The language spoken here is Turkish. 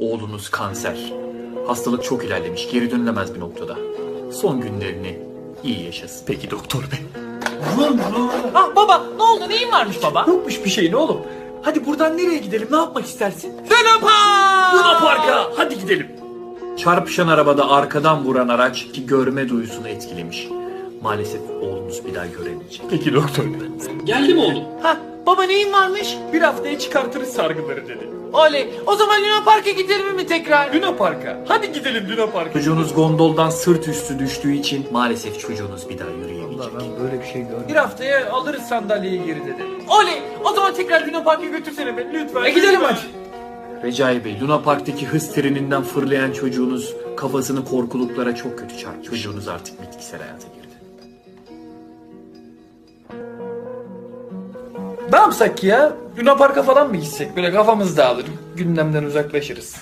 Oğlunuz kanser. Hastalık çok ilerlemiş, geri dönülemez bir noktada. Son günlerini iyi yaşasın. Peki doktor bey. Ah baba, ne oldu, neyin varmış baba? Yokmuş bir şeyin oğlum. Hadi buradan nereye gidelim, ne yapmak istersin? Luna Park! Luna Park'a hadi gidelim. Çarpışan arabada arkadan vuran araç ki görme duyusunu etkilemiş. Maalesef oğlunuz bir daha göremeyecek. Peki doktor bey. Geldi mi oğlum? Ha baba neyin varmış? Bir haftaya çıkartırız sargıları dedi. Oley, o zaman Luna Park'a gidelim mi tekrar? Luna Park'a. Hadi gidelim Luna Park'a. Çocuğunuz gondoldan sırt üstü düştüğü için maalesef çocuğunuz bir daha yürüyemeyecek. Bir haftaya alırız sandalyeyi geri dedi. Oley, o zaman tekrar Luna Park'a götürsene beni lütfen. Gidelim lütfen. hadi. Recai Bey, Luna Park'taki hız treninden fırlayan çocuğunuz kafasını korkuluklara çok kötü çarptı. Çocuğunuz artık bitkisel hayata girdi. Ne yapsak ya? Luna Park'a falan mı gitsek? Böyle kafamız dağılır, gündemden uzaklaşırız.